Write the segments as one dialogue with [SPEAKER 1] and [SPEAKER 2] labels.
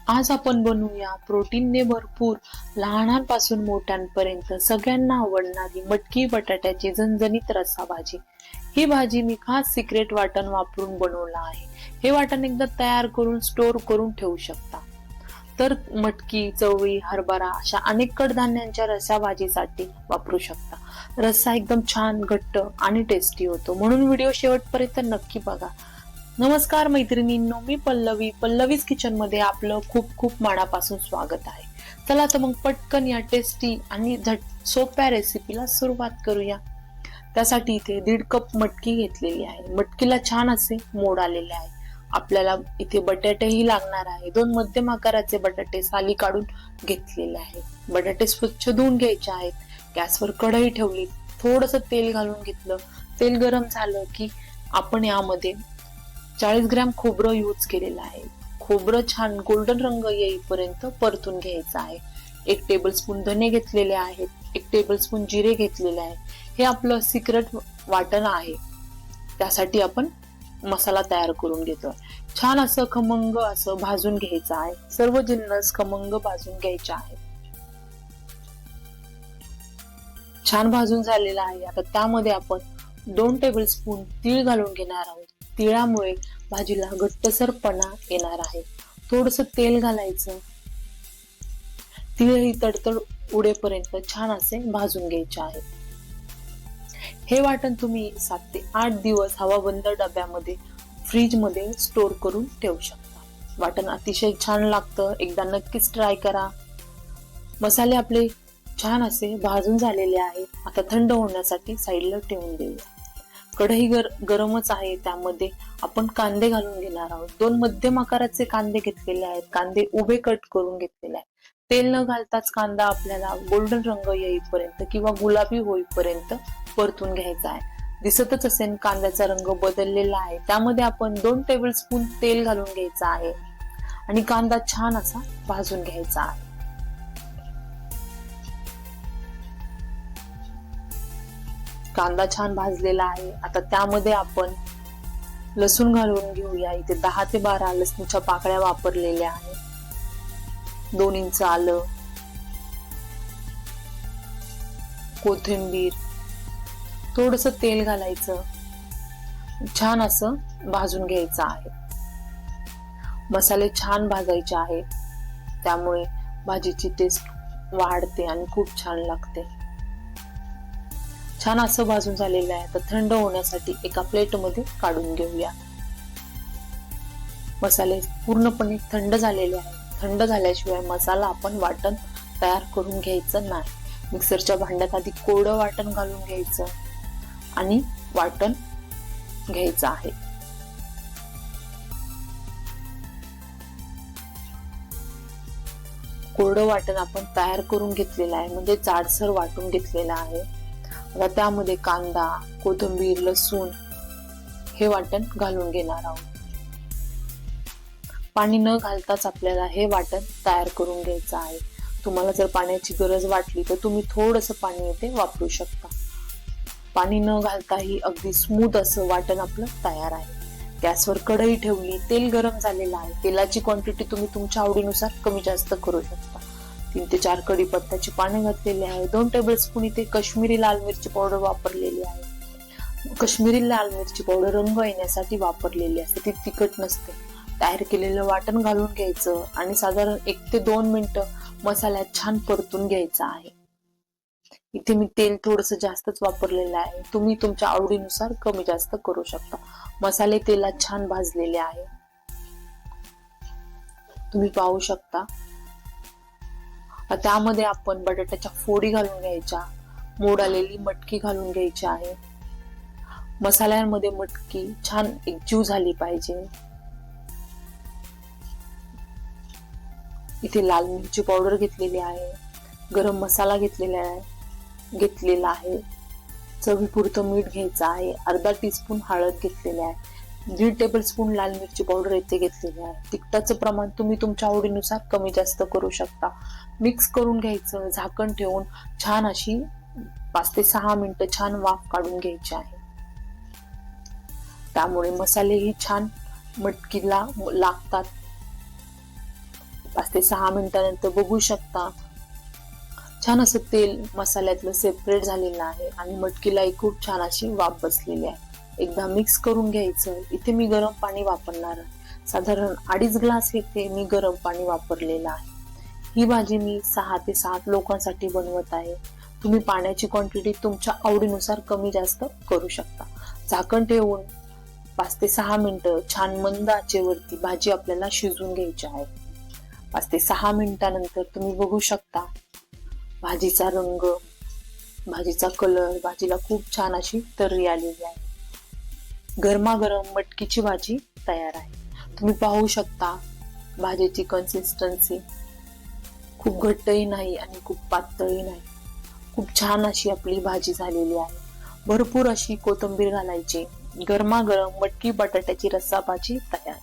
[SPEAKER 1] आज आपण बनवूया प्रोटीनने भरपूर लहानांपासून मोठ्यांपर्यंत सगळ्यांना आवडणारी मटकी बटाट्याची झणझणीत रस्सा भाजी। ही भाजी मी खास सिक्रेट वाटण वापरून बनवला आहे। हे वाटण एकदा तयार करून स्टोर करून ठेवू शकता। तर मटकी, चवळी, हरभरा अशा अनेक कडधान्यांच्या रस्सा भाजीसाठी वापरू शकता। रस्सा एकदम छान, घट्ट आणि टेस्टी होतो, म्हणून व्हिडिओ शेवटपर्यंत नक्की बघा। नमस्कार मैत्रिणींनो, मी पल्लवीज किचन मध्ये आपलं खूप खूप मनापासून स्वागत आहे। चला तर मग पटकन या टेस्टी आणि सोप्या रेसिपीला सुरुवात करूया। त्यासाठी इथे 1.5 कप मटकी घेतलेली आहे। मटकीला छान असे मोड आलेले आहे। आपल्याला इथे बटाटेही लागणार आहे। 2 मध्यम आकाराचे बटाटे साली काढून घेतलेले आहेत। बटाटे स्वच्छ धुवून घ्यायचे आहेत। गॅसवर कढई ठेवली, थोडंसं तेल घालून घेतलं। तेल गरम झालं की आपण यामध्ये 40 ग्रॅम खोबरं यूज केलेलं आहे। खोबरं छान गोल्डन रंग येईपर्यंत परतून घ्यायचं आहे। 1 टेबलस्पून धने घेतलेले आहेत। 1 टेबलस्पून जिरे घेतलेले आहे। हे आपलं सिक्रेट वाटण आहे, त्यासाठी आपण मसाला तयार करून घेतोय। छान असं खमंग असं भाजून घ्यायचं आहे। सर्व जिन्नस खमंग भाजून घ्यायचे आहेत। छान भाजून झालेला आहे। आता त्यामध्ये आपण 2 टेबलस्पून तीळ घालून घेणार आहोत। तिळामुळे भाजीला घट्टसरपणा येणार आहे। थोडंसं तेल घालायचं। तीळ ही तडतड उडेपर्यंत छान असे भाजून घ्यायचे आहे। हे वाटण तुम्ही 7 ते 8 दिवस हवाबंद डब्यामध्ये फ्रीज मध्ये स्टोर करून ठेवू शकता। वाटण अतिशय छान लागतं, एकदा नक्कीच ट्राय करा। मसाले आपले छान असे भाजून झालेले आहेत। आता थंड होण्यासाठी साईडला ठेवून देऊया। कढई गरमच आहे, त्यामध्ये आपण कांदे घालून घेणार आहोत। 2 मध्यम आकाराचे कांदे घेतलेले आहेत। कांदे उभे कट करून घेतलेले आहेत। तेल न घालताच कांदा आपल्याला गोल्डन रंग येईपर्यंत किंवा गुलाबी होईपर्यंत परतून घ्यायचा आहे। दिसतच असेल कांद्याचा रंग बदललेला आहे। त्यामध्ये आपण 2 टेबलस्पून तेल घालून घ्यायचं आहे आणि कांदा छान असा भाजून घ्यायचा आहे। कांदा छान भाजलेला आहे। आता त्यामध्ये आपण लसूण घालून घेऊया। इथे 10 ते 12 लसणीच्या पाकळ्या वापरलेल्या आहेत। 2 इंच आलं, कोथिंबीर, थोडंसं तेल घालायचं। छान असं भाजून घ्यायचं आहे। मसाले छान भाजायचे आहेत, त्यामुळे भाजीची टेस्ट वाढते आणि खूप छान लागते। छान असं भाजून झालेलं आहे। तर थंड होण्यासाठी एका प्लेट मध्ये काढून घेऊया। मसाले पूर्णपणे थंड झालेले आहेत। थंड झाल्याशिवाय मसाला आपण वाटण तयार करून घ्यायचं नाही। मिक्सरच्या भांड्यात आधी कोरडं वाटण घालून घ्यायचं आणि वाटण घ्यायचं आहे। कोरडं वाटण आपण तयार करून घेतलेलं आहे, म्हणजे जाडसर वाटून घेतलेलं आहे। आता त्यामध्ये कांदा, कोथिंबीर, लसूण हे वाटण घालून घेणार आहोत। पाणी न घालताच आपल्याला हे वाटण तयार करून घ्यायचं आहे। तुम्हाला जर पाण्याची गरज वाटली तर तुम्ही थोडंसं पाणी येथे वापरू शकता। पाणी न घालताही अगदी स्मूथ असं वाटण आपलं तयार आहे। गॅसवर कढई ठेवली, तेल गरम झालेलं आहे। तेलाची क्वांटिटी तुम्ही तुमच्या आवडीनुसार कमी जास्त करू शकता। 3 ते 4 कढीपत्त्याची पाने घातलेली आहे। 2 टेबलस्पून इथे काश्मीरी लाल मिरची पावडर वापरलेली आहे। काश्मीरी लाल मिरची पावडर रंग येण्यासाठी वापरलेली असते, ती तिखट नसते। तयार केलेलं वाटण घालून घ्यायचं आणि साधारण 1 ते 2 मिनिटं मसाल्यात छान परतून घ्यायचं आहे। इथे मी तेल थोडंसं जास्तच वापरलेलं आहे, तुम्ही तुमच्या आवडीनुसार कमी जास्त करू शकता। मसाले तेलात छान भाजलेले आहे, तुम्ही पाहू शकता। त्यामध्ये आपण बटाट्याच्या फोडी घालून घ्यायच्या, मोड आलेली मटकी घालून घ्यायची आहे। मसाल्यांमध्ये मटकी छान एकजीव झाली पाहिजे। इथे लाल मिरची पावडर घेतलेली आहे, गरम मसाला घेतलेला आहे, चवीपुरतं मीठ घ्यायचं आहे, अर्धा टीस्पून हळद घेतलेली आहे, 1.5 टेबलस्पून लाल मिरची पावडर येथे घेतलेली आहे। तिखटाचं प्रमाण तुम्ही तुमच्या आवडीनुसार कमी जास्त करू शकता। मिक्स करून घ्यायचं, झाकण ठेवून छान अशी 5 ते 6 मिनिटं छान वाफ काढून घ्यायची आहे। त्यामुळे मसालेही छान मटकीला लागतात। 5 ते 6 मिनिटानंतर बघू शकता छान असं तेल मसाल्यातलं सेपरेट झालेलं आहे आणि मटकीलाही खूप छान अशी वाफ बसलेली आहे. एकदा मिक्स करून घ्यायचं. इथे मी गरम पाणी वापरणार आहे. साधारण 2.5 ग्लास इथे मी गरम पाणी वापरलेलं आहे. ही भाजी मी 6 ते 7 लोकांसाठी बनवत आहे. तुम्ही पाण्याची क्वांटिटी तुमच्या आवडीनुसार कमी जास्त करू शकता. झाकण ठेवून 5 ते 6 मिनिटं छान मंद आचेवरती भाजी आपल्याला शिजवून घ्यायची आहे. 5 ते 6 मिनिटानंतर तुम्ही बघू शकता भाजीचा रंग, भाजीचा कलर, भाजीला खूप छान अशी तर्री आलेली आहे. गरमागरम मटकीची भाजी तयार आहे. तुम्ही पाहू शकता भाजीची कन्सिस्टन्सी खूप घट्टही नाही आणि खूप पातळही नाही. खूप छान अशी आपली भाजी झालेली आहे. भरपूर अशी कोथिंबीर घालायची. गरमागरम मटकी बटाट्याची रस्सा भाजी तयार.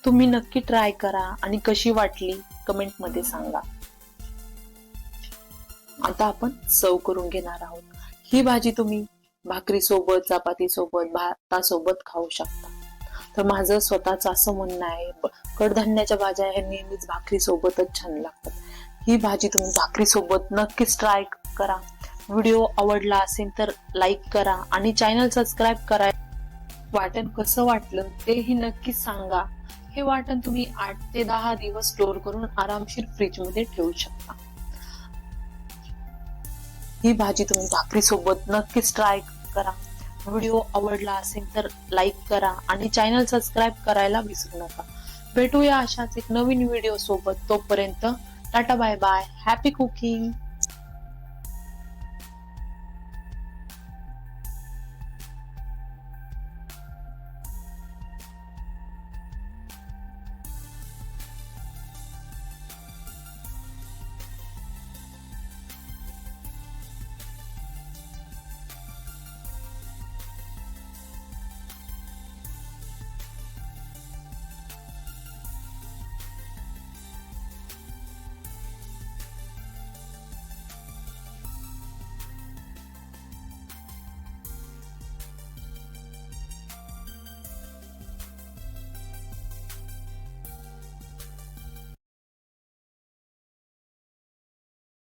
[SPEAKER 1] तुम्ही नक्की ट्राय करा आणि कशी वाटली कमेंट मध्ये सांगा. आता आपण सर्व करून घेणार आहोत. ही भाजी तुम्ही भाकरी सोबत, चपाती सोबत, भातासोबत खाऊ शकता. तर माझं स्वतःच असं म्हणणं आहे, कडधान्याच्या भाज्या ह्या नेहमीच भाकरी सोबतच छान लागतात. ही भाजी तुम्ही भाकरी सोबत नक्कीच ट्राय करा. व्हिडिओ आवडला असेल तर लाईक करा आणि चॅनल सबस्क्राईब करा. वाटण कसं वाटलं तेही नक्कीच सांगा. हे वाटण तुम्ही 8 ते 10 दिवस स्टोर करून आरामशीर फ्रीज मध्ये ठेवू शकता. ही भाजी तुम्ही भाकरी सोबत नक्कीच ट्राय करा. व्हिडिओ आवडला असेल तर लाईक करा आणि चॅनल सबस्क्राईब करायला विसरू नका. भेटूया अशाच एक नवीन व्हिडिओ सोबत. तोपर्यंत tata bye bye. Happy cooking.